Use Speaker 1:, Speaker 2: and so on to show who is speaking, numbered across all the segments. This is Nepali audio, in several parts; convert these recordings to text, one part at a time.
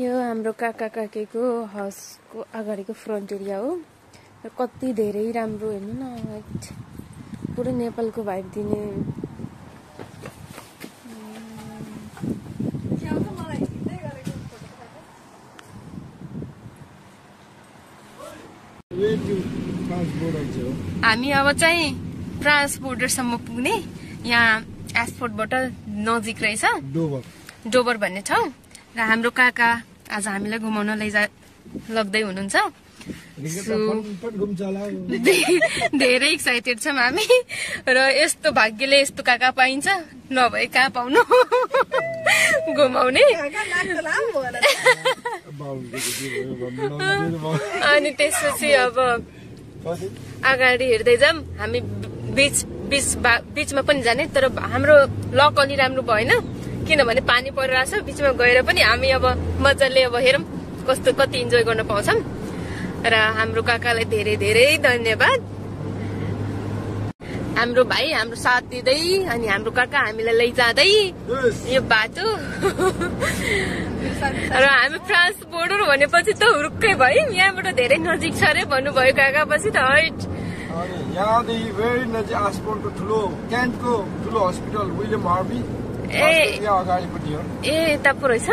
Speaker 1: यो हाम्रो काका काकीको हाउसको अगाडिको फ्रन्ट एरिया हो। कति धेरै राम्रो हेर्नु न, पुरै नेपालको भाइब दिने। हामी अब चाहिँ फ्रान्स बोर्डरसम्म पुग्ने। यहाँ एयरपोर्टबाट नजिक रहेछ डोबर भन्ने ठाउँ। र हाम्रो काका आज हामीलाई घुमाउन लग्दै हुनुहुन्छ। धेरै एक्साइटेड छौँ हामी। र यस्तो भाग्यले यस्तो काका पाइन्छ, नभए कहाँ पाउनु घुमाउने। अनि त्यसपछि अब अगाडि हेर्दै जाऊँ। हामी बीचमा पनि जाने, तर हाम्रो लक अलि राम्रो भएन, किनभने पानी परिरहेछ। बीचमा गएर पनि हामी अब मजाले अब हेरौँ कति इन्जोय गर्न पाउँछौँ। र हाम्रो काकालाई धेरै धेरै धन्यवाद। हाम्रो भाइ हाम्रो साथ दिँदै अनि हाम्रो काका हामीलाई लैजाँदै यो बाटो। र हामी फ्रान्स बोर्डर भनेपछि त हुरुक्कै भयो। यहाँबाट धेरै नजिक छ अरे भन्नुभयो काका। पछि त हैट
Speaker 2: यहाँदेखि भेरी नजिक आसपोर्टको क्यान्टको ठुलो हस्पिटल विलियम हार्वी अगाडिपट्टि हो।
Speaker 1: ए यता पो रहेछ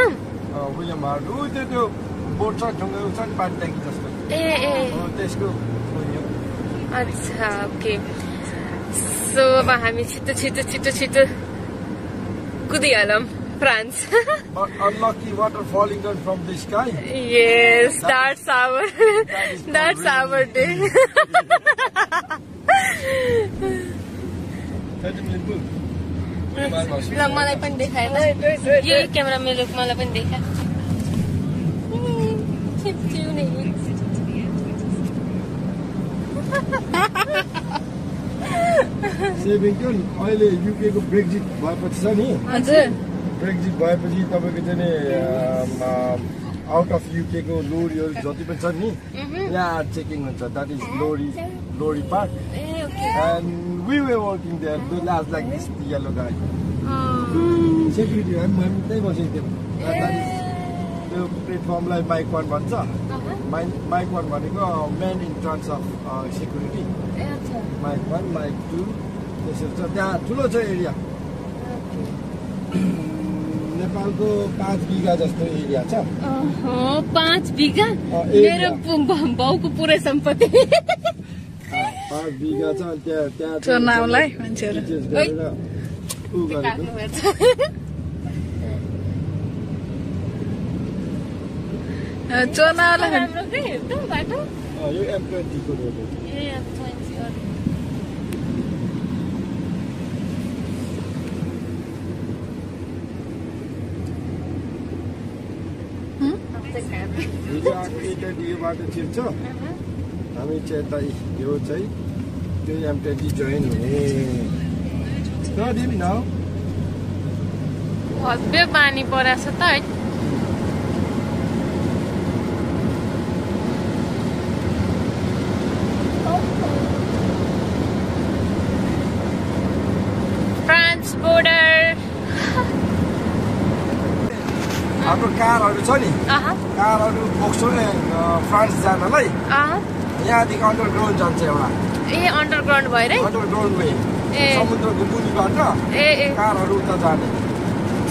Speaker 2: विलियम हार्वी। त्यो बोट छ ढुङ्गा छ नि, पानी ट्याङ्की जस्तो। त्यसको
Speaker 1: अच्छा ओके। सो अब हामी छिटो कुदिहालौँ France.
Speaker 2: Unlucky water falling down from the sky.
Speaker 1: Yes, that's our day. ल मलाई पनि देखाएन यो क्यामेरा, मेरो मलाई पनि देखा।
Speaker 2: अहिले युके को ब्रेक्जिट भएपछि छ नि, ब्रेक्जिट भएपछि तपाईँको चाहिँ आउट अफ युके को लोरीहरू जति पनि छन् नि, यहाँ चेकिङ हुन्छ। That is lorry park. And we were working there like this yellow guy. Security हामी त्यही बसेको थियौँ। त्यो प्लेटफर्मलाई माइक 1 भन्छ। माइक 1 भनेको main entrance of security. Mike 1 mike 2 त्यसरी छ। त्यहाँ ठुलो छ एरिया। नेपालको 5 बिघा जस्तो एरिया छ।
Speaker 1: 5 बिघा मेरो बाउको पुरै सम्पत्ति।
Speaker 2: 5 बिघा छ। त्यहाँ
Speaker 1: चुनाउलाई मान्छेहरू चुनाउलाई हाम्रो के हेर्नु बाटो।
Speaker 2: यो M20 को रोड हो।
Speaker 1: ए M20
Speaker 2: बाटो छिर्छ। हामी चाहिँ यता यो चाहिँ त्यो M20 जोइन हुने।
Speaker 1: भव्य पानी परेछ त है। France border.
Speaker 2: हाम्रो कारहरू छ नि, कारहरू बोक्छौँ फ्रान्स जानलाई। यहाँदेखि अन्डरग्राउन्ड जान्छ एउटा।
Speaker 1: ए अन्डरग्राउन्ड भएर
Speaker 2: अन्डरग्राउन्ड वे समुद्रको मुनिबाट कारहरू उता जाने।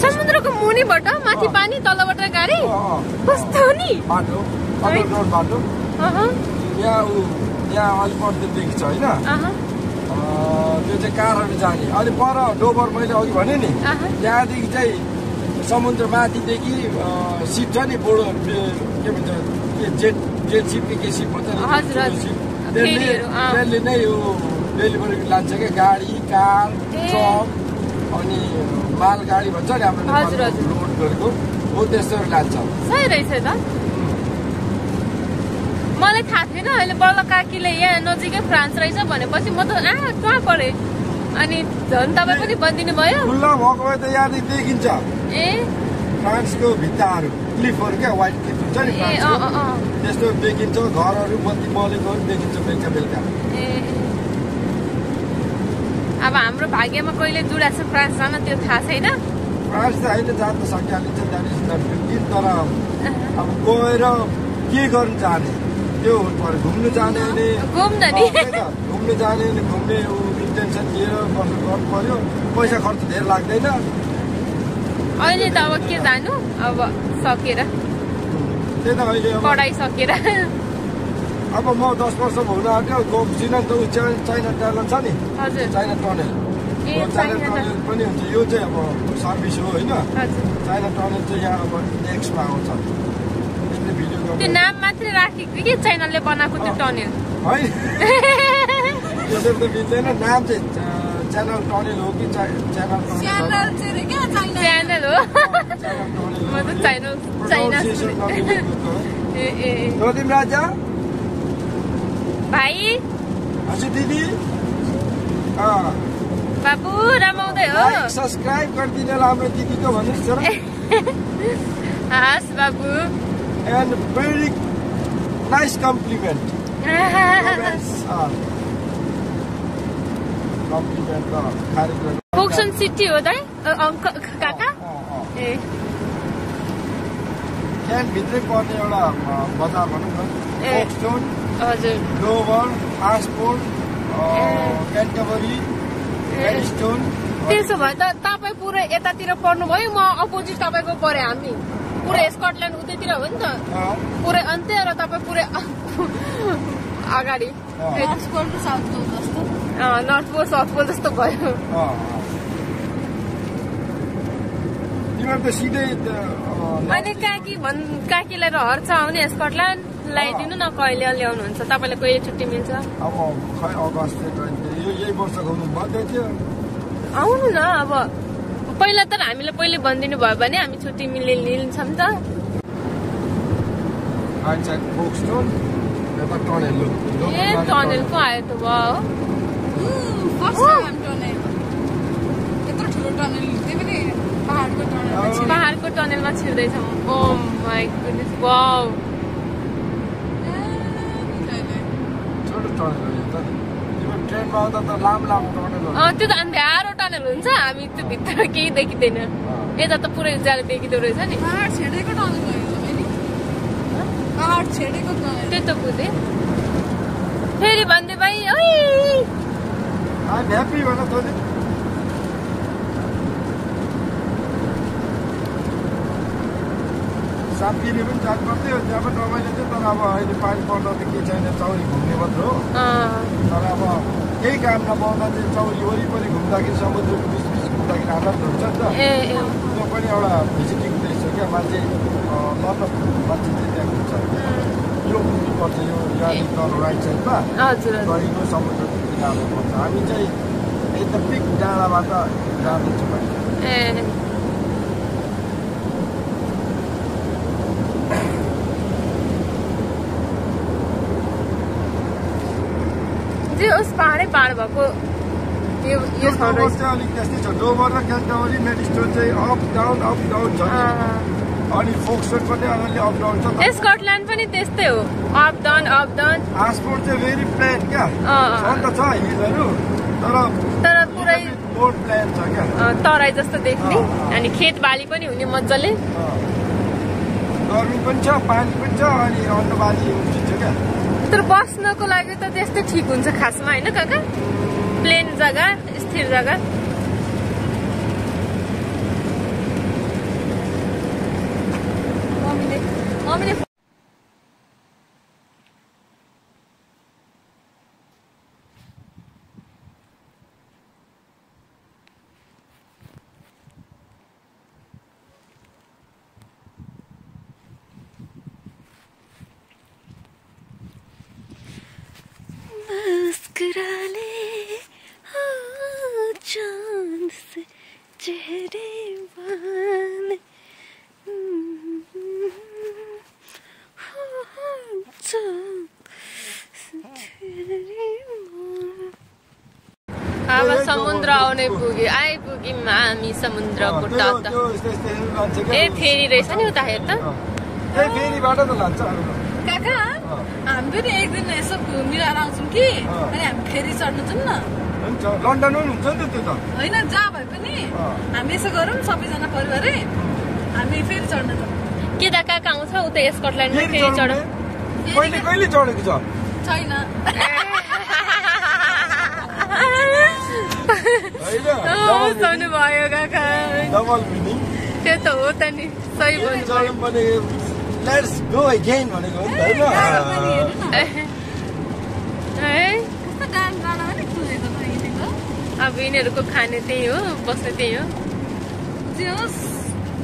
Speaker 1: समुद्रको मुनिबाट माथि पानी, तलबाट गाडी। कस्तो नि
Speaker 2: बाटो, अन्डरग्राउन्ड बाटो। यहाँ अलिक पर्दै देखिन्छ होइन। त्यो चाहिँ कारहरू जाने। अनि पर डोबर मैले अघि भने नि, त्यहाँदेखि चाहिँ समुद्र माथिदेखि सिप छ नि, बोडो के भन्छ, जेट सिप के सिप भन्छ, त्यसले नै यो डेलिभरी लान्छ क्या। गाडी, कार, ट्रक अनि मालगाडी भन्छ नि हाम्रो लोड गरेको हो, त्यस्तोहरू लान्छ।
Speaker 1: सही रहेछ त। मलाई थाहा थिएन। अहिले बल्ल काकीले यहाँ नजिकै फ्रान्स रहेछ भनेपछि म त कहाँ परेँ। अनि झन् तपाईँ पनि भनिदिनु भयो।
Speaker 2: खुल्ला भएको भए त यहाँदेखि देखिन्छ फ्रान्सको भित्ताहरू, क्लिफहरू क्या, व्हाइट क्लिफ हुन्छ नि त्यस्तो देखिन्छ। घरहरू बत्ती बलेकोहरू देखिन्छ बेलुका।
Speaker 1: अब हाम्रो भाग्यमा कहिले जुडा छ फ्रान्स जान त्यो थाहा छैन।
Speaker 2: फ्रान्स त होइन जान त सकिहालिन्छ द्याट इज नट बिग तर अब गएर के गर्नु जाने त्यो हुनु पर्यो घुम्नु जाने भने घुम्नु जाने भने घुम्ने इन्टेन्सन लिएर बस्नु गर्नु पर्यो पैसा खर्च धेरै लाग्दैन
Speaker 1: अहिले त अब के जानु अब सकेर
Speaker 2: त्यही त अहिले
Speaker 1: पढाइ सकेर
Speaker 2: अब म 10 वर्ष हुन आँट्यो गएको छुइनँ नि त चाइना टनल छ नि चाइना टनल चाइना टनल पनि हुन्छ यो चाहिँ अब सर्भिस हो होइन चाइना टनल चाहिँ यहाँ अब नेक्स्टमा आउँछ यसले भिडियो
Speaker 1: त्यो नाम मात्रै राखेको कि चाइनाले बनाएको त्यो टनल
Speaker 2: होइन यसरी त मिल्दैन नाम चाहिँ च्यानल टनल हो कि च्यानल
Speaker 1: हो म त चाइना
Speaker 2: रोदिम राजा
Speaker 1: भाइ
Speaker 2: हजुर दिदी
Speaker 1: बाबु रमाउँदै हो
Speaker 2: सब्सक्राइब गरिदिनु होला हाम्रो दिदीको भन्नुहोस् न
Speaker 1: हस् बाबु
Speaker 2: and very nice compliment compliment त खारेज
Speaker 1: फोक्सन सिटी हो दाइ काका ए
Speaker 2: भित्रै पर्ने एउटा बजार भनौँ न फोक्सटोन
Speaker 1: हजुर
Speaker 2: डोभर आसपोर्ट क्यान्टबरी एडिस्टोन
Speaker 1: त्यसो भए त तपाईँ पुरै यतातिर पर्नुभयो म अपोजिट तपाईँको परे हामी पुरै स्कटल्यान्ड उतैतिर हो नि त पुरै अन्त्य र तपाईँ पुरै अगाडि नर्थ पोल साउथ पोल जस्तो भयो अनि काकीलाई रहर छ आउने स्कटल्यान्ड ल्याइदिनु न कहिले ल्याउनुहुन्छ तपाईँलाई कहिले छुट्टी मिल्छ
Speaker 2: अब खै अगस्त यही वर्ष घुम्नु भन्दै थियो
Speaker 1: आउनु न अब पहिला त हामीलाई पहिले भनिदिनु भयो भने हामी छुट्टी लिन्छौँ त ए टनेलको आयो त भयो पहाडको टनेलमा छिर्दैछौँ ओ माई गुडनेस वाउ त्यो त अन्ध्यारो टनेल हुन्छ हामी त्यो भित्र केही देखिँदैन यता त पुरै उज्यालो देखिँदो रहेछ नि त्यही त बुझेँ फेरि भन्दै भाइ
Speaker 2: साथीले पनि जानु पर्थ्यो त्यहाँ पनि रमाइलो थियो तर अब अहिले पानी पर्दा त के छैन चौरी घुम्ने मात्र हो तर अब केही काम नपाउँदा चाहिँ चौरी वरिपरि घुम्दाखेरि समुद्रको बिच घुम्दाखेरि आनन्द हुन्छ नि त त्यो पनि एउटा भिजिटिङ प्लेस हो क्या मान्छे मान्छे चाहिँ त्यहाँ घुम्छ यो घुम्नुपर्छ यो यहाँ तल राइट साइडमा गरीको समुद्रको किनारमा पर्छ हामी चाहिँ एकदम पिक डाँडाबाट जाँदैछौँ
Speaker 1: ओस पहाडै पहाड भएको यो
Speaker 2: अलिक त्यस्तै छ डोभर र क्यान्टबरी मेडिस्टोन चाहिँ अप डाउन छ अनि फोक्सटोन पनि अलि अप डाउन छ
Speaker 1: स्कटल्यान्ड पनि त्यस्तै हो अप डाउन
Speaker 2: आसपोर्ट चाहिँ भेरी प्लेन क्या अन्त छ हिलहरू तर
Speaker 1: पुरै
Speaker 2: रोड प्लेन छ क्या
Speaker 1: तराई जस्तो देख्ने अनि खेतबाली पनि हुने मजाले
Speaker 2: गर्मी पनि छ पानी पनि छ अनि अन्नबाली उम्रिन्छ क्या
Speaker 1: तर बस्नको लागि त त्यस्तै ठिक हुन्छ खासमा होइन काका प्लेन जग्गा स्थिर जग्गा मम्मीले मुस्कुराले चांद से चेहरे वाले अब समुद्र आउने पुग्यो आइपुग्यौँ हामी समुद्रको तट ए फेरि रहेछ नि उता हेर त
Speaker 2: फेरिबाट त लान्छ
Speaker 3: काका हामी पनि एक दिन यसो घुमिरहेर आउँछौँ कि अनि हामी फेरि चढ्नु जाउँ न
Speaker 2: हुन्छ लन्डन पनि हुन्छ नि त त्यो त
Speaker 3: होइन जहाँ भए पनि हामी यसो गरौँ सबैजना परिवारै हामी फेरि चढ्न जाउँ
Speaker 1: केदा काका आउँछ उता स्कटल्यान्डमा फेरि चढौँ
Speaker 2: पहिले कहिले चढेको छ
Speaker 3: छैन
Speaker 1: सुन्नु भयो काका
Speaker 2: डबल मिनिङ
Speaker 1: त्यो त हो त नि सही भन्नु
Speaker 2: भने लेट्स गो अगेन भनेको हो नि त
Speaker 1: होइन अब यिनीहरूको खाने त्यही हो बस्ने त्यही हो
Speaker 3: जे होस्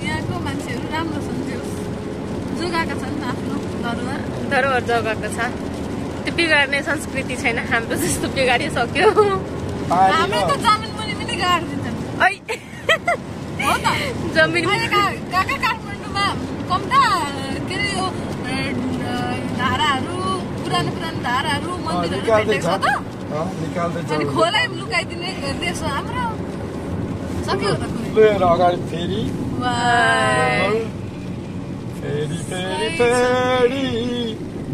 Speaker 3: यहाँको मान्छेहरू राम्रो छन् जे होस् जोगाएका छन् आफ्नो
Speaker 1: धरोहर जगाएको छ त्यो बिगार्ने संस्कृति छैन हाम्रो जस्तो बिगारिसक्यो
Speaker 3: हाम्रो त जमिन पनि गाडिदिन्छन् हो त
Speaker 1: जमिन
Speaker 3: काका काठमाडौँमा कम्ता के अरे यो धाराहरू पुरानो धाराहरू मन्दिरहरू भेटेको छ त अनि खोलै लुकाइदिने देश हो हाम्रो सक्यो त
Speaker 2: अगाडि फेरि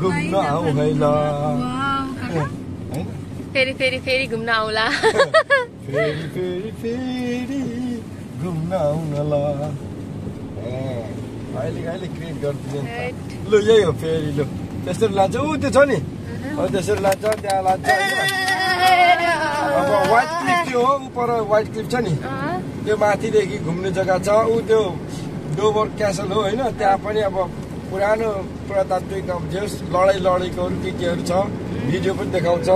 Speaker 2: घुम्न आऊ है ल
Speaker 1: फेरि घुम्न आउला
Speaker 2: फेरि घुम्न आउन ल अहिले क्रिएट गरिदिन्छ लु यही हो फेरि लु त्यसरी लान्छ ऊ त्यो छ नि त्यसरी लान्छ त्यहाँ लान्छ अब व्हाइट क्लिफ त्यो हो पर व्हाइट क्लिफ छ नि त्यो माथिदेखि घुम्ने जग्गा छ ऊ त्यो डोबर क्यासल हो होइन त्यहाँ पनि अब पुरानो पुरातात्विक अब जे लडाइँकोहरू केहरू छ भिडियो पनि देखाउँछ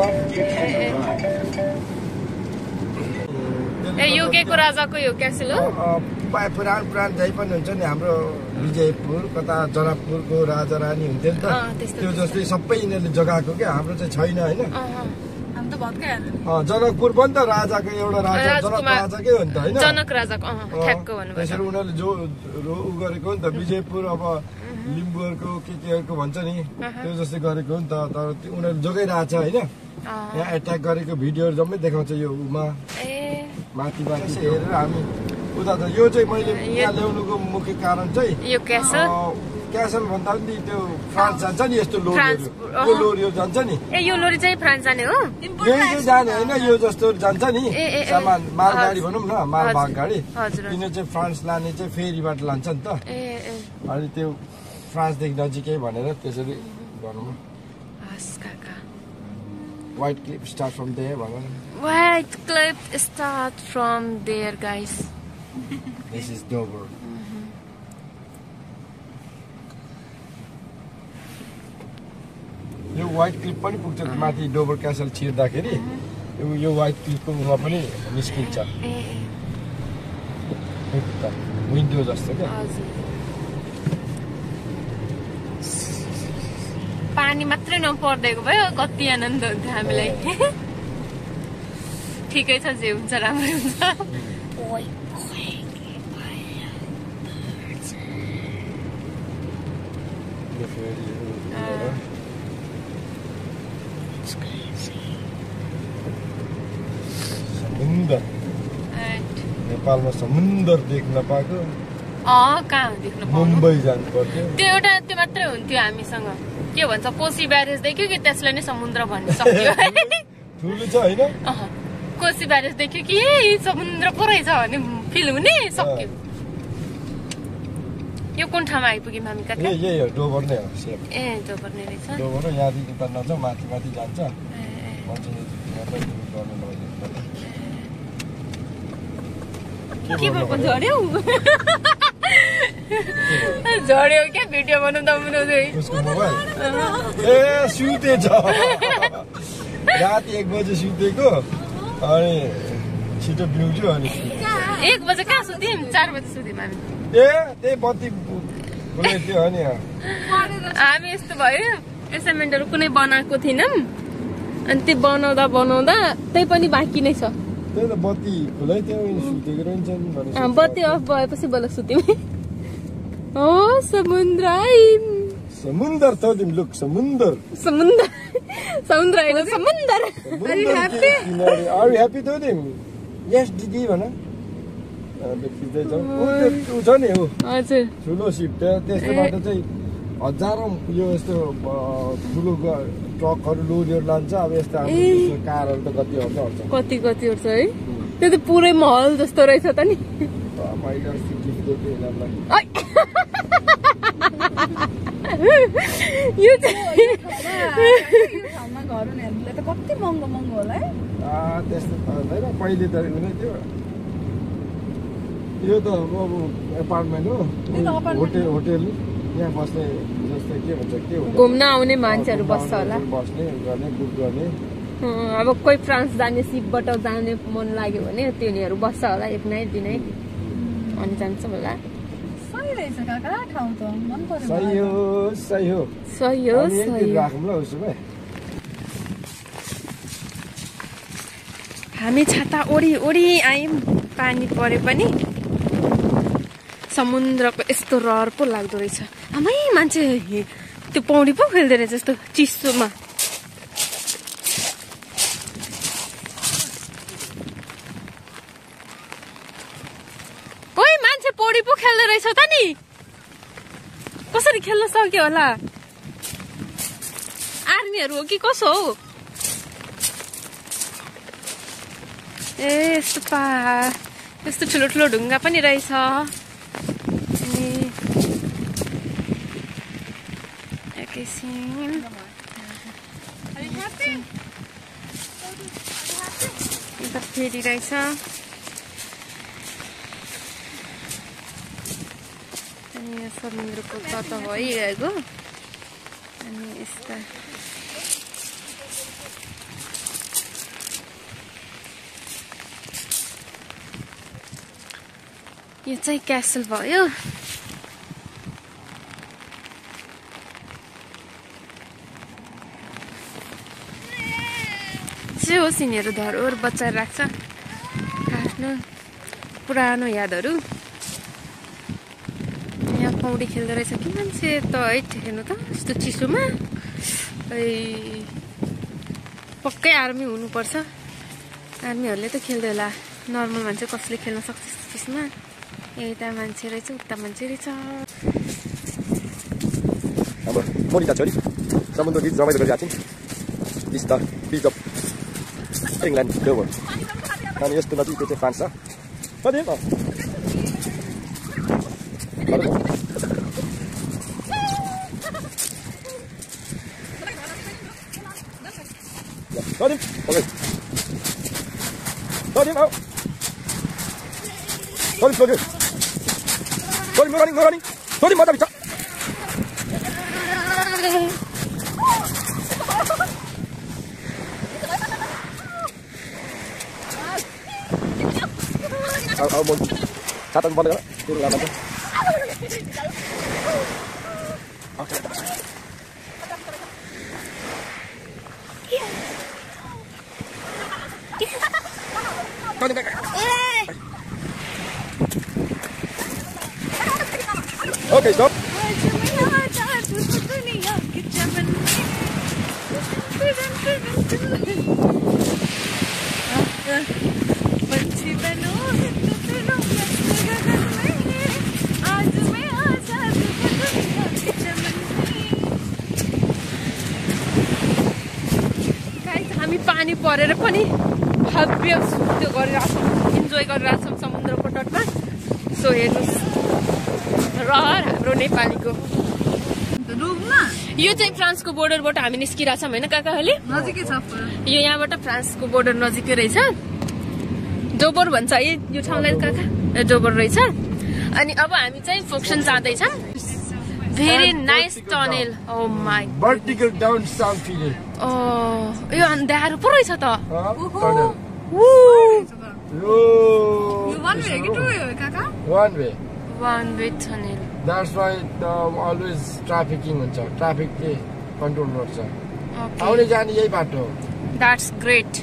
Speaker 1: युकेको राजाको यो क्यासल हो
Speaker 2: पुरानो जाइ पनि हुन्छ नि हाम्रो विजयपुर कता जनकपुरको राजा रानी हुन्थ्यो नि त त्यो जस्तै सबै यिनीहरूले जगाएको क्या हाम्रो चाहिँ छैन होइन जनकपुर पनि त राजाको एउटा राजा जनक राजाकै हो नि त होइन
Speaker 1: जनक राजाको
Speaker 2: त्यसरी उनीहरूले जो उ गरेको हो नि त विजयपुर अब लिम्बूहरूको केहरूको भन्छ नि त्यो जस्तै गरेको हो नि त तर उनीहरूले जोगाइरहेको छ होइन यहाँ एट्याक गरेको भिडियोहरू जम्मै देखाउँछ यो उमा माथि हेरेर हामी उता त यो चाहिँ मैले यहाँ ल्याउनुको मुख्य कारण चाहिँ
Speaker 1: यो
Speaker 2: क्यासल भन्दा पनि त्यो फ्रान्स जान्छ नि यस्तो लोरीहरू जान्छ नि
Speaker 1: यो लोरी चाहिँ फ्रान्स जाने हो
Speaker 2: यही चाहिँ जाने होइन यो जस्तो जान्छ नि सामान मालगाडी भनौँ न मालवाहक गाडी तिनीहरू चाहिँ फ्रान्स लाने चाहिँ फेरीबाट लान्छ नि त अनि त्यो फ्रान्सदेखि नजिकै भनेर त्यसरी भनौँ White cliff start from there, Bhagan.
Speaker 1: White cliff start from there, guys.
Speaker 2: This is Dover. यो व्हाइट क्लिफ पनि पुग्छ माथि डोबर क्यासल छिर्दाखेरि यो व्हाइट क्लिफको उमा पनि निस्किन्छ विन्डो जस्तो क्या
Speaker 1: पानी मात्रै नपर्देको भयो कति आनन्द हुन्थ्यो हामीलाई ठिकै छ जे हुन्छ राम्रो हुन्छ
Speaker 2: समुद्र नेपालमा समुद्र देख्न पाएको
Speaker 1: कहाँ देख्न पाउनु
Speaker 2: मुम्बई जानु पर्थ्यो
Speaker 1: त्यो एउटा त्यो मात्रै हुन्थ्यो हामीसँग के भन्छ कोशी ब्यारेज देख्यो कि त्यसलाई नै समुद्र भन्न सक्यो
Speaker 2: ठुलो छ होइन
Speaker 1: कोशी ब्यारेज देख्यो कि समुद्र पो रहेछ भन्ने फिल हुने सक्यो यो कुन ठाउँमा आइपुग्यौँ हामी काका
Speaker 2: यही हो डोबर नै हो
Speaker 1: ए डोबर नै रहेछ
Speaker 2: डोबर यहाँदेखि उता नजान्छ माथि जान्छ
Speaker 1: के भएको झड्यौ झड्यो क्या भिडियो बनाउँदा
Speaker 2: उसको मोबाइल ए सुतेछ राति 1 बजे सुतेको अनि छिटो बिउँछु अनि
Speaker 1: 1 बजे कहाँ सुत्यौँ 4 बजे सुत्यौँ हामी
Speaker 2: ए त्यही बत्ती थियो अनि
Speaker 1: हामी यस्तो भयो एसाइनमेन्टहरू कुनै बनाएको थिएनौँ अनि त्यो बनाउँदा त्यही पनि बाँकी नै छ
Speaker 2: त्यही त बत्ती खुलै थियो सुतेको रहन्छ नि
Speaker 1: बत्ती अफ भएपछि बल्ल सुत्यौँ ओ समुद्र
Speaker 2: त तिमी लुक समुद्र
Speaker 1: होइन समुद्र
Speaker 2: Are you happy to them? Yes, दिदी भन देखिदै छ उ छ नि हो
Speaker 1: हजुर
Speaker 2: ठुलो सिप त्यसबाट चाहिँ हजारौं यो यस्तो ठुलो ट्रकहरू लोडहरू लान्छ अब यस्तो कारहरू त कति
Speaker 1: कति हुन्छ है त्यो त पुरै महल जस्तो रहेछ त नि यो
Speaker 3: कति महँगो महँगो होला है
Speaker 2: त्यस्तो त हुँदैन पहिले त हुने थियो यो त अब एपार्टमेन्ट हो होटेल यहाँ बस्ने जस्तै के भन्छ
Speaker 1: घुम्न आउने मान्छेहरू बस्छ होला
Speaker 2: बस्ने गर्ने बुक गर्ने
Speaker 1: अब कोही फ्रान्स जाने सिपबाट जाने मन लाग्यो भने तिनीहरू बस्छ होला एक नाइट दिनै अनि जान्छ होला
Speaker 3: सही रहेछ काका ठाउँ त मन पर्यो
Speaker 2: सही हो राखौँला उसो भए
Speaker 1: हामी छाता ओडी आयौँ पानी परे पनि समुद्रको यस्तो रहर पो लाग्दो रहेछ आमै मान्छे त्यो पौडी पो खेल्दो रहेछ यस्तो चिसोमा ओइ मान्छे पौडी पो खेल्दो रहेछ त नि कसरी खेल्न सक्यो होला आर्मीहरू हो कि कसो हो ए यस्तो ठुलो ढुङ्गा पनि रहेछ अनि एकैछिन यता फेरि रहेछ अनि समुद्रको तट भइरहेको अनि यस्ता यो चाहिँ क्यासल भयो जे होस् यिनीहरू धरोहर बचाएर राख्छ आफ्नो पुरानो यादहरू यहाँ पौडी खेल्दो रहेछ कि मान्छे त है हेर्नु त यस्तो चिसोमा पक्कै आर्मी हुनुपर्छ आर्मीहरूले त खेल्दै होला नर्मल मान्छे कसले खेल्न सक्छ चिसोमा यता मान्छे रहेछ उता मान्छे रहेछ
Speaker 2: अब मोनिका छोरी समुद्र गीत रमाइलो गरिरहेको थियौँ this the beach of England Dover अनि यस्तो नजिकको चाहिँ फ्रान्स छ कति running. Sorry, mata bicha. Ao mon. Satan banda kana? Turu la banda. Okay. Okay, stop.
Speaker 1: हामी पानी परेर पनि भव्य त्यो गरिरहेछौँ इन्जोय गरिरहेछौँ समुद्रको तटमा सो हेर्नुहोस् रहर हाम्रो नेपालीको यो चाहिँ फ्रान्सको बोर्डरबाट हामी निस्किरहेछौँ होइन काकाहरूले
Speaker 3: नजिकै छ
Speaker 1: यो यहाँबाट फ्रान्सको बोर्डर नजिकै रहेछ डोबर भन्छ है यो ठाउँलाई काका डोबर रहेछ अनि अब हामी चाहिँ फोक्सन जाँदैछौँ very nice tunnel oh my
Speaker 2: vertical down south feeling
Speaker 1: यो अन्धारो पो रहेछ त one way tunnel.
Speaker 2: That's why always trafficking huncha. Traffic ke control गर्छ. आउने जाने यही बाटो हो.
Speaker 1: That's great.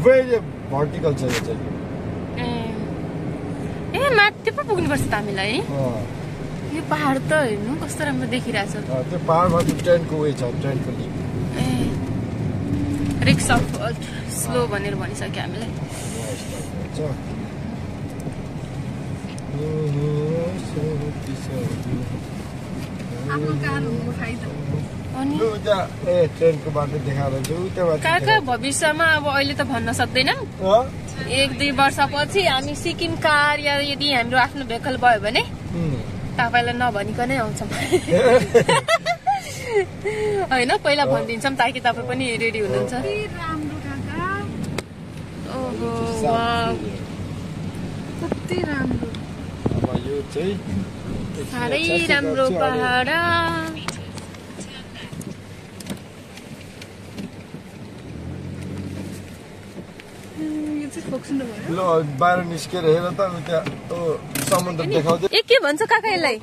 Speaker 2: Very vertical छ यो चाहिँ.
Speaker 1: ए माथि पो पुग्नुपर्छ त हामीलाई यो पहाड त हेर्नु कस्तो राम्रो देखिरहेछ
Speaker 2: त्यो पहाडमा ट्रेनको वे छ ट्रेनको लिङ्क
Speaker 1: रिक्स अफ स्लो भनेर भनिसक्यो हामीलाई
Speaker 3: आफ्नो कार हुनुको फाइदा
Speaker 1: अनि
Speaker 2: ट्रेनको बाटो देखाएर
Speaker 1: काका भविष्यमा अब अहिले त भन्न सक्दैनौँ 1-2 वर्षपछि हामी सिक्किम कार या यदि हाम्रो आफ्नो भेहिकल भयो भने तपाईँलाई नभनिकनै आउँछौँ होइन पहिला भनिदिन्छौँ ताकि तपाईँ पनि रेडी हुनुहुन्छ
Speaker 3: राम्रो काका
Speaker 1: ओहो वाउ
Speaker 3: कति राम्रो
Speaker 2: अब यो चाहिँ
Speaker 1: साह्रै राम्रो पहाड
Speaker 2: ल बाहिर निस्केर हेर त त्यहाँ समुद्र देखाउँदै
Speaker 1: के भन्छ काका यसलाई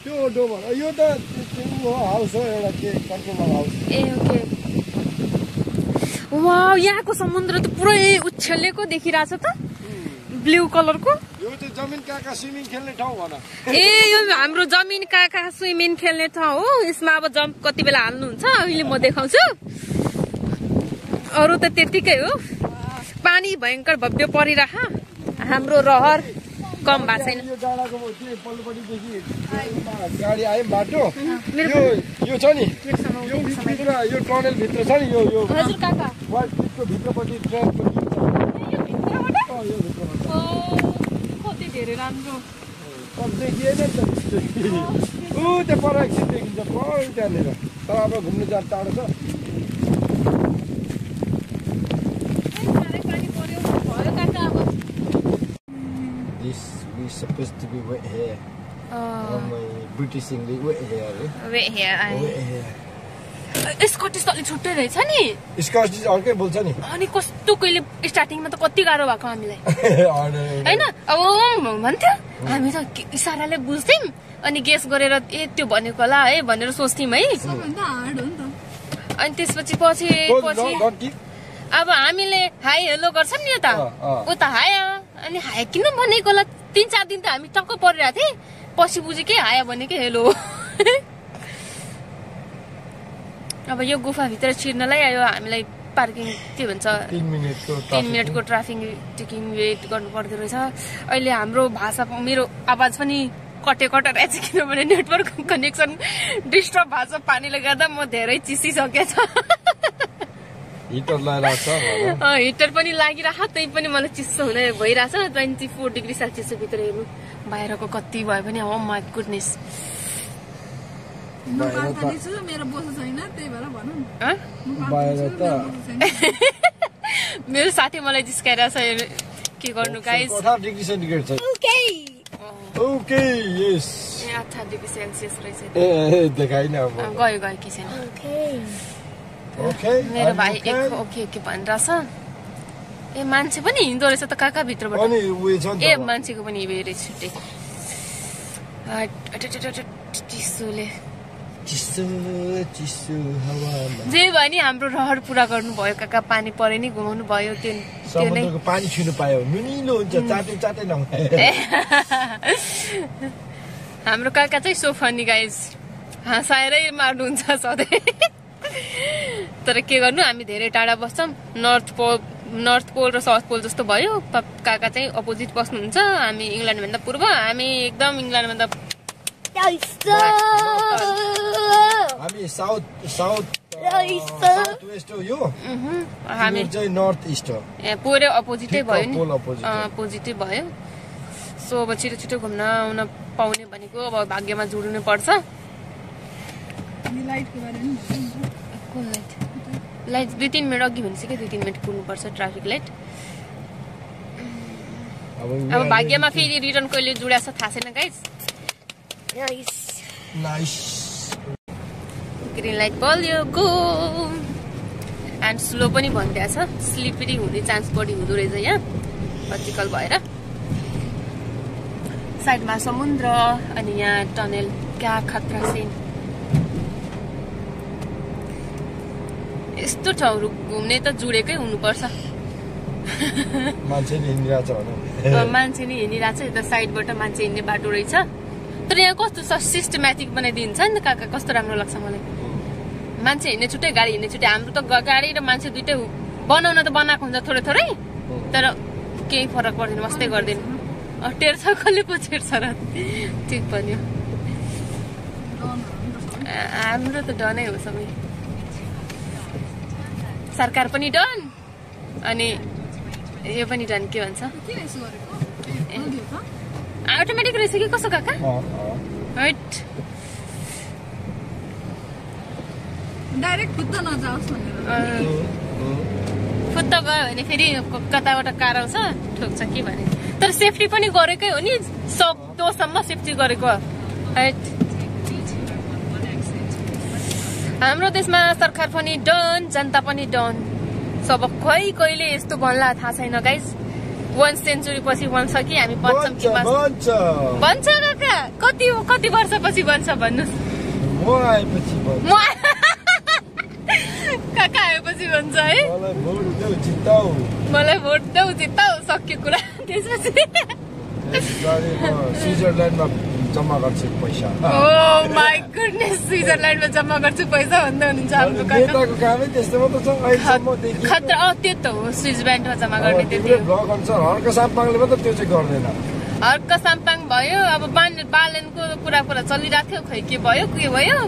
Speaker 2: त्यो डोबर यो त हाउस हो एउटा के कन्ट्रोलर हाउस
Speaker 1: ए ओके वाउ यहाँको समुद्र त पुरै उछेलेको देखिरहेछ त ब्लू कलरको
Speaker 2: यो चाहिँ जमिन काका स्विमिङ खेल्ने ठाउँ भन
Speaker 1: ए यो हाम्रो जमिन काका स्विमिङ खेल्ने ठाउँ हो यसमा अब जम्प कति बेला हाल्नुहुन्छ अहिले म देखाउँछु अरू त त्यतिकै हो पानी भयंकर भव्य परिरह हाम्रो रहर कम भएको छैन
Speaker 2: यो डाँडाको पल्लोपट्टिदेखि गाडी आयो बाटो यो छ नि यो टनल भित्र छ नि यो
Speaker 1: हजुर काका
Speaker 2: भित्रपट्टि ट्रेन
Speaker 1: कति धेरै राम्रो
Speaker 2: देखिएन नि त त्यो पर एकछिन देखिन्छ त्यहाँनिर तर अब घुम्नु जान टाढो छ supposed to be wet hair. My British English wet hair.
Speaker 1: Wet hair. स्कटिस त अलि छुट्टै रहेछ नि
Speaker 2: स्कटिस अर्कै बोल्छ नि
Speaker 1: अनि कस्तो कहिले स्टार्टिङमा त कति गाह्रो भएको हामीलाई हैन अब भन्थ्यो हामी त इशाराले बुझ्थ्यौं अनि गेस गरेर ए त्यो भनेको होला है भनेर सोच्थ्यौं है
Speaker 3: सबभन्दा हार्ड हो नि त
Speaker 1: अनि त्यसपछि पछि अब हामीले हाई हेलो गर्छौं नि त उ त हाय अनि हाय किन भनेको होला 3-4 दिन त हामी टक्क परिरहेको थिए पछि बुझे के हाया भनेको हेलो अब यो गुफा भित्र छिर्नलाई आयो हामीलाई पार्किङ के भन्छ 3 मिनेटको ट्राफिक टिकिङ वेट गर्नु पर्दो रहेछ अहिले हाम्रो भाषा मेरो आवाज पनि कटे रहेछ किनभने नेटवर्क कनेक्सन डिस्टर्ब भएको छ पानीले गर्दा म धेरै चिसिसकेछ हिटर पनि लागिरहेको त्यही पनि मलाई चिसो हुने भइरहेछ 24 डिग्री सेल्सियस भित्र हेर्नु बाहिरको कति भयो भने हो माय गुडनेस मेरो साथी मलाई जिस्काइरहेछ के गर्नु गाइस
Speaker 2: 18 डिग्री सेन्टिग्रेड छ ओके यस
Speaker 1: 18 डिग्री सेल्सियस रहेछ
Speaker 2: ए देखाइन अब
Speaker 1: गयो के छैन
Speaker 2: ओके
Speaker 1: मेरो भाइ ओके भनिरहेछ ए मान्छे पनि हिँड्दो रहेछ त काका भित्रबाट
Speaker 2: अनि उयो छ नि
Speaker 1: ए मान्छेको पनि हेरे छुट्टै चिसोले
Speaker 2: चिसो हावामा
Speaker 1: जे भयो नि हाम्रो रहर पुरा गर्नु भयो काका पानी परे नि घुमाउनु भयो त्यो
Speaker 2: समुद्रको पानी छुनु पायो नुनिलो हुन्छ चाटे नहुने
Speaker 1: हाम्रो काका चाहिँ सो फनी गाइस हँसाएरै मार्नुहुन्छ सधैँ तर के गर्नु हामी धेरै टाढा बस्छौं नर्थ पोल र साउथ पोल जस्तो भयो काका चाहिँ अपोजिट बस्नुहुन्छ हामी इंग्ल्यान्ड भन्दा पूर्व हामी एकदम इंग्ल्यान्ड भन्दा
Speaker 2: हामी साउथ वेस्ट हो यो हामी चाहिँ नर्थ ईस्ट हो
Speaker 1: पुरै अपोजिटै भयो नि अपोजिटै भयो सो अब छिटो घुम्न आउन पाउने भनेको अब भाग्यमा जुड्नु पर्छ लाइट 2-3 मिनट अघि भनिसक्यो 2-3 मिनट कुर्नुपर्छ ट्राफिक लाइट अब भाग्यमा फेरि रिटर्न कहिले जुड्याछ थाहा छैन गाइस
Speaker 2: नाइस
Speaker 1: ग्रीन लाइट बल्यो गो एन्ड स्लो पनि भनिदिएछ स्लिपरी हुने चान्स बढी हुँदो रहेछ यहाँ भर्टिकल भएर साइडमा समुद्र अनि यहाँ टनेल क्या खतरा सीन यस्तो ठाउँहरु घुम्ने त जुडेकै हुनुपर्छ
Speaker 2: मान्छे नि हिँडिरहेछ
Speaker 1: मान्छे नि हिँडिरहेछ यता साइडबाट मान्छे हिँड्ने बाटो रहेछ तर यहाँ कस्तो सिस्टमेटिक बनाइदिन्छ नि काका कस्तो राम्रो लाग्छ मलाई मान्छे हिँड्ने छुट्टै गाडी हिँड्ने छुट्टै हाम्रो त गाडी र मान्छे दुइटै बनाउन त बनाएको हुन्छ थोरै तर केही फरक पर्दैन मस्तै गर्दैन टेर्छ कसले पो छेड्छ र ठिक भन्यो हाम्रो त डनै हो सबै सरकार पनि डन अनि यो पनि डन के भन्छ अटोमेटिक रहेछ कि कसो काका हैट
Speaker 3: डाइरेक्ट फुत्त नजाओस् भनेर
Speaker 1: फुत्त गयो भने फेरि कताबाट कार आउँछ ठोक्छ के भने तर सेफ्टी पनि गरेकै हो नि सक्दोसम्म सेफ्टी गरेको हैट हाम्रो देशमा सरकार पनि डन जनता पनि डन सब खोइ कहिले यस्तो भन्ला थाहा छैन गाइस 1 सेन्चुरी पछि बन्छ कि हामी बन्छौँ कि बन्छ काका कति वर्षपछि बन्छ भन्नुस् काका आएपछि भन्छ है मलाई भोट देऊ जिताऊ सक्यो कुरा त्यसपछि
Speaker 2: स्विजरल्यान्डमा जम्मा गर्छु पैसा
Speaker 1: ओ माय गुडनेस स्विजरल्यान्डमा जम्मा गर्छु पैसा भन्दै हुनुहुन्छ हाम्रो
Speaker 2: नेताको कामै त्यस्तो मात्र छ अहिलेसम्म देखि
Speaker 1: खतरा त्यो त हो स्विजरल्यान्डमा जम्मा गर्ने त्यो
Speaker 2: ब्लग अनुसार हर्क साम्पाङले मात्र त्यो चाहिँ गर्दैन
Speaker 1: हर्क साम्पाङ भयो अब बालेनको कुरा चलिरहेको थियो खै के भयो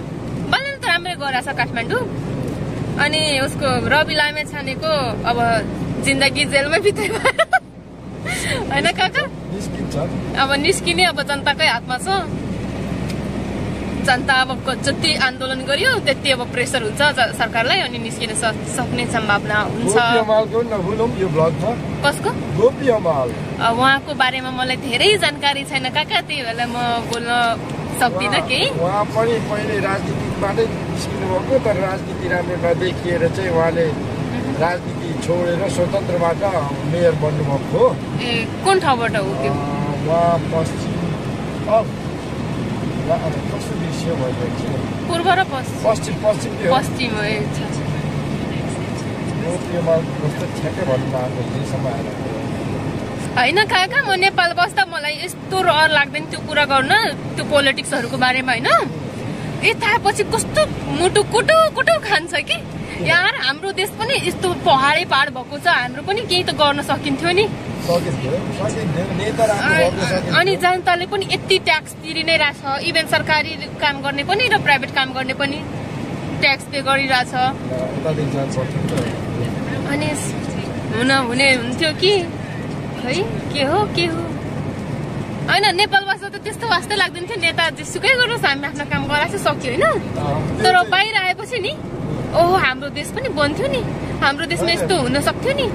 Speaker 1: बालेन त राम्रै गराछ काठमाडौँ अनि उसको रवि लामेछानेको अब जिन्दगी जेलमै बिताइ होइन काका अब निस्किने अब जनताकै हातमा छ जनता अब जति आन्दोलन गर्यो त्यति अब प्रेसर हुन्छ सरकारलाई अनि निस्किन सक्ने सम्भावना हुन्छ कसको उहाँको बारेमा मलाई धेरै जानकारी छैन काका त्यही भएर म बोल्न सक्दिनँ केही
Speaker 2: उहाँ पनि पहिले राजनीतिबाटै निस्किनु भएको तर राजनीति राम्रो नदेखिएर चाहिँ उहाँले राजनीति छोडेर स्वतन्त्रबाट मेयर बन्नुभएको हो
Speaker 1: ए कुन ठाउँबाट हो त्यो
Speaker 2: उहाँ पश्चिम कस्तो दृश्य भइरहेको छ
Speaker 1: पूर्व र पश्चिम
Speaker 2: हो कस्तो ठ्याक्कै भन्नु भएको देशमा आएर
Speaker 1: होइन काका म नेपाल बस्दा मलाई यस्तो रहर लाग्दैन त्यो कुरा गर्न त्यो पोलिटिक्सहरूको बारेमा होइन यता पछि कस्तो मुटु कुटु खान्छ कि यार हाम्रो देश पनि यस्तो पहाडै पहाड भएको छ हाम्रो पनि केही त गर्न सकिन्थ्यो नि अनि जनताले पनि यति ट्याक्स तिरि नै रहेछ इभेन सरकारी काम गर्ने पनि र प्राइभेट काम गर्ने पनि ट्याक्स पे गरिरहेछ अनि हुने हुन्थ्यो कि खै के हो होइन नेपाल बस्दा त त्यस्तो वास्तै लाग्दैन थियो नेता जेसुकै गर्नुहोस् हामी आफ्नो काम गराएको सक्यो होइन तर बाहिर आएपछि नि ओहो हाम्रो देश पनि बन्थ्यो नि हाम्रो देशमा यस्तो हुन सक्थ्यो नि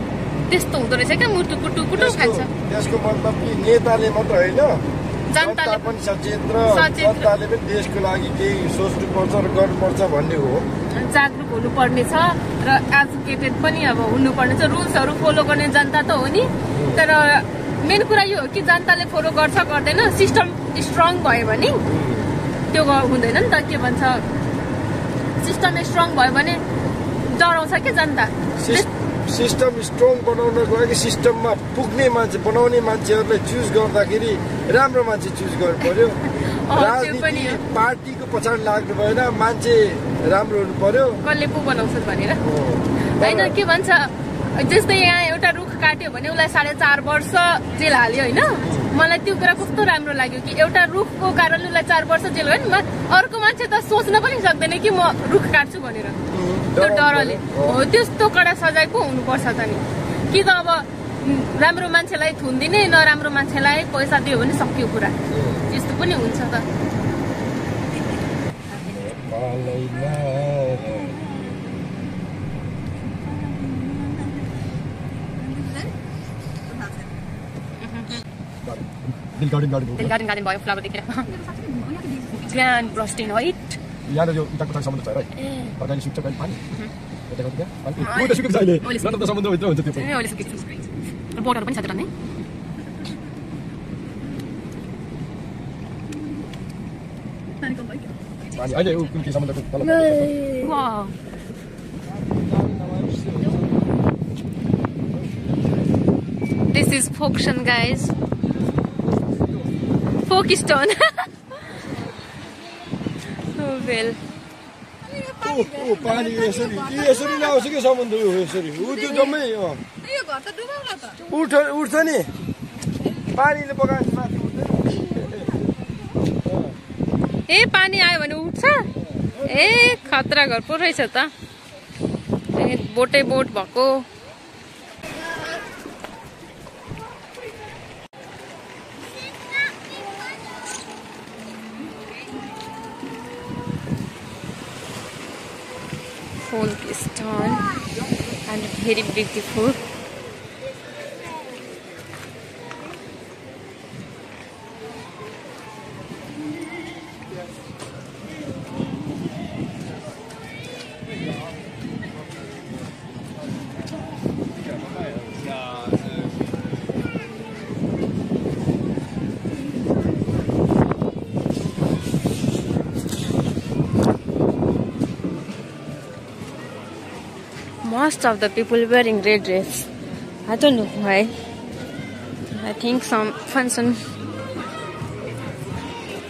Speaker 1: त्यस्तो हुँदो रहेछ क्या मुटु कुटु खान्छ
Speaker 2: त्यसको मतलब कि नेताले मात्र होइन जनताले पनि सचेत र जनताले पनि देशको लागि केही सोच्नुपर्छ र गर्नुपर्छ भन्ने हो
Speaker 1: जागरुक हुनुपर्ने छ र एजुकेटेड पनि अब हुनुपर्ने छ रुल्सहरू फलो गर्ने जनता त हो नि तर मेन कुरा यो हो कि जनताले फलो गर्छ गर्दैन सिस्टम स्ट्रङ भयो भने त्यो हुँदैन नि त के भन्छ सिस्टम स्ट्रङ भयो भने डराउँछ कि जनता
Speaker 2: सिस्टम स्ट्रङ बनाउनको लागि सिस्टममा पुग्ने मान्छे बनाउने मान्छेहरूलाई चुज गर्दाखेरि राम्रो मान्छे चुज गर्नु पर्यो राजनीति पार्टीको पछाडि लाग्नु भएन मान्छे राम्रो हुनु पर्यो
Speaker 1: कसले पो बनाउँछ भनेर होइन के भन्छ जस्तै यहाँ एउटा रुख काट्यो भने उसलाई 4.5 वर्ष जेल हाल्यो होइन मलाई त्यो कुरा कस्तो राम्रो लाग्यो कि एउटा रुखको कारणले उसलाई 4 वर्ष जेल हो नि अर्को मान्छे त सोच्न पनि सक्दैन कि म रुख काट्छु भनेर त्यो डरले हो त्यस्तो कडा सजाय पो हुनुपर्छ त नि कि त अब राम्रो मान्छेलाई थुन्दिने नराम्रो मान्छेलाई पैसा दियो भने सक्यो कुरा यस्तो पनि हुन्छ त गार्डन भयो फ्लावर देखेर ग्रान्ड ब्रस्टिङ हाइट
Speaker 2: यहाँ यो इटाको समुद्र छ है अर्गानिक सुक्छ कहिले पानी यता गर्दा पानी पुरै सुकेको छ अहिले नत्र त समुद्रभित्र हुन्छ त्यो
Speaker 1: अहिले सुकेको छ बोटहरु पनि छ त नै
Speaker 2: पानी अहिले कुन के समुद्रको तल
Speaker 1: wow This is Fokshan guys. Folkestone. Oh well.
Speaker 2: पानी यसरी लाउँछ कि समुद्र यसरी उ त्यो जम्मै
Speaker 3: यो घर त डुबाउला त
Speaker 2: उठ्छ नि पानीले पकाएको मासु उठ्दैन।
Speaker 1: ए पानी आयो भने उठ्छ। ए खतरा घर पो रहेछ त। बोटै बोट भएको। Folk stone and very beautiful. Most of the people wearing red dress. I don't know why. I think some function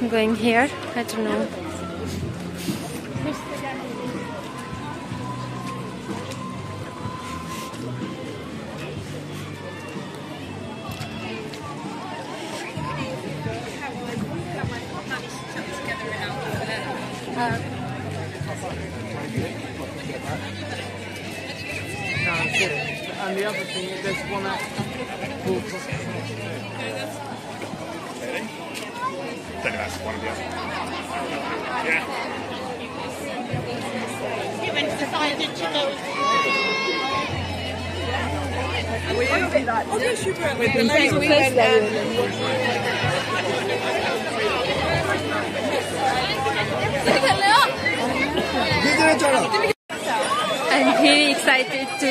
Speaker 1: going here. I don't know.
Speaker 4: And the other thing is there's one out.
Speaker 5: Then that's one of the other. Yeah.
Speaker 6: Even decided to go.
Speaker 3: Okay, super. With the nice we went
Speaker 1: I'm very excited to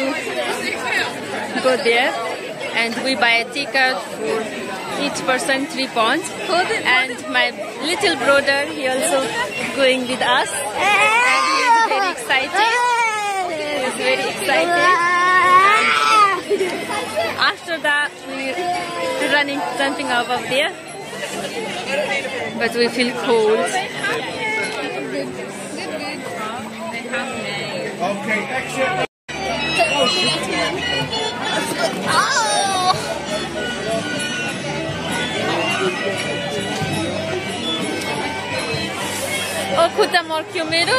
Speaker 1: go there, and we buy a ticket for each person 3 pounds. And my little brother, he also going with us, and he is very excited. He is very excited. After that, we're running, jumping above there, but we feel cold.
Speaker 5: Okay, exit.
Speaker 1: Oh, खुट्टा मर्क्यो मेरो।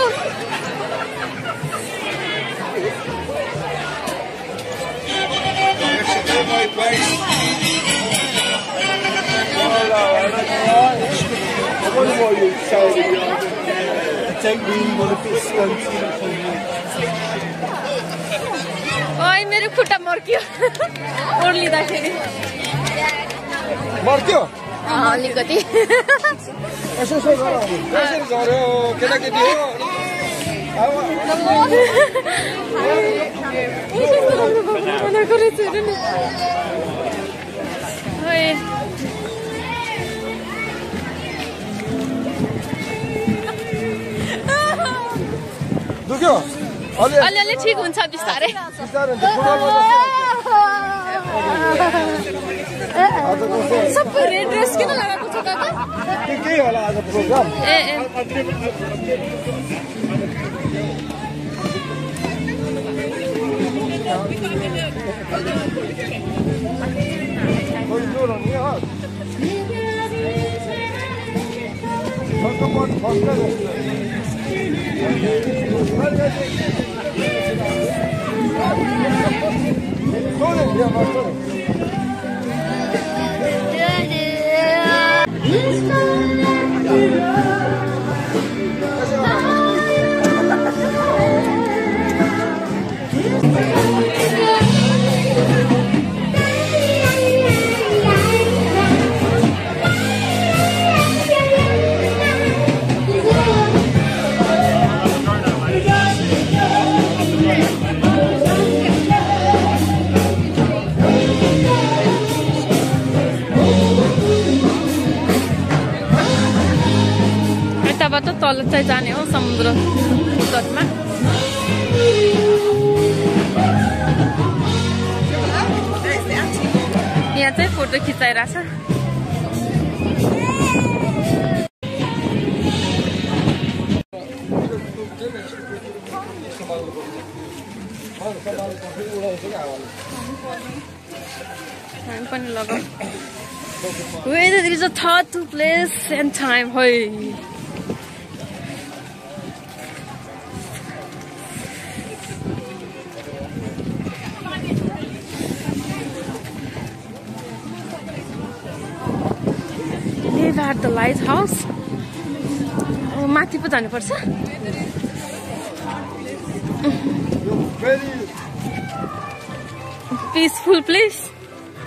Speaker 1: ओइ मेरो खुट्टा मर्क्यो ओर्लिँदाखेरि।
Speaker 2: मर्क्यो
Speaker 1: अलिकति।
Speaker 2: यसो गर कसरी झर्यो केटाकेटी हो दुख्यो
Speaker 1: अलिअलि ठिक हुन्छ बिस्तारै। सबै रेड ड्रेस किन लगाएको छ काका?
Speaker 2: केही होला आज प्रोग्राम।
Speaker 1: ए यताबाट तल चाहिँ जाने हो समुद्र तटमा। यहाँ चाहिँ फोटो खिचाइरहेछ। हामी पनि लगाऊ। Whether there is a thought to place and time. Hey. Live at the lighthouse. Oh, माथि पो जानुपर्छ.
Speaker 2: Very
Speaker 1: Peaceful place.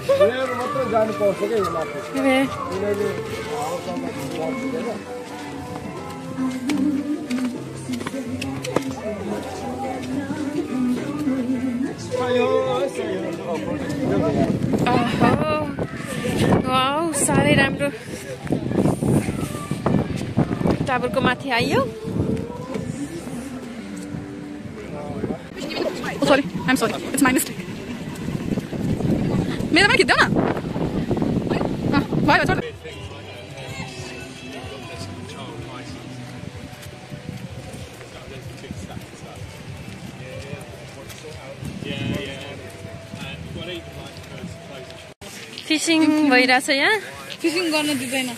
Speaker 2: rare मात्र जानु पर्छ के यो माथि.
Speaker 1: Yeah.
Speaker 2: किनकि हावासम्म पर्दैन.
Speaker 1: वाउ साह्रै राम्रो. टावरको माथि आइयो.
Speaker 3: Oh, sorry. I'm sorry. It's my mistake. मेरोमा खिच्देऊ न. भयो छोड.
Speaker 1: फिसिङ भइरहेछ यहाँ.
Speaker 3: फिसिङ गर्न दिँदैन.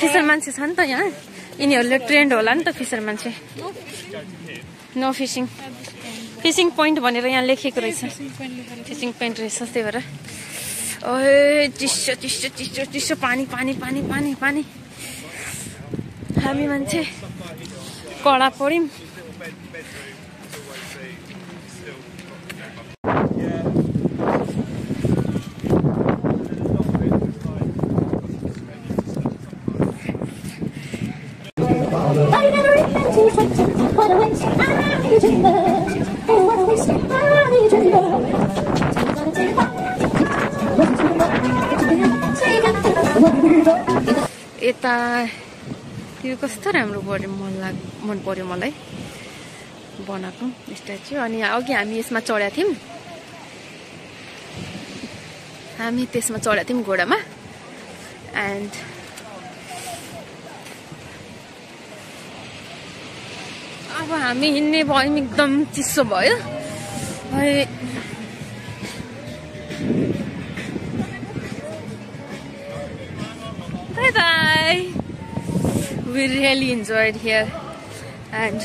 Speaker 1: फिसर मान्छे छ नि त यहाँ. यिनीहरूले ट्रेन्ड होला नि त फिसर मान्छे. No fishing. फिसिङ पोइन्ट भनेर यहाँ लेखेको रहेछ. फिसिङ पोइन्ट रहेछ त्यही भएर. ओए चिसो चिसो चिसो चिसो पानी पानी पानी पानी पानी. हामी मान्छे कडा पऱ्यौँ. यता यो कस्तो राम्रो मन पर्यो मलाई बनाएको स्ट्याचु. अनि अघि हामी यसमा चढेका थियौँ. हामी त्यसमा चढेका थियौँ घोडामा. एन्ड अब हामी हिँड्ने भयौँ. एकदम चिसो भयो. Bye bye. We really enjoyed here and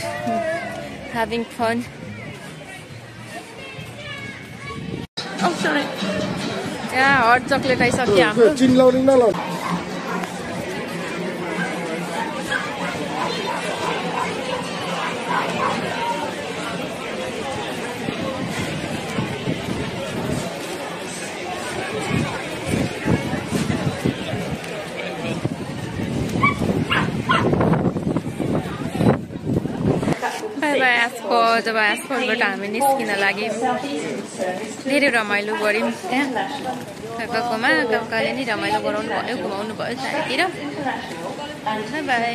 Speaker 1: having fun. Oh sorry. Yeah, hot chocolate I saw here.
Speaker 2: चिल्लाउने नलाउ.
Speaker 1: जब एसफोर्टबाट हामी निस्किन लाग्यौँ धेरै रमाइलो गऱ्यौँ त्यहाँ. काकाकोमा काकाले नि रमाइलो गराउनु भयो. घुमाउनु भयो चारैतिर. बाई.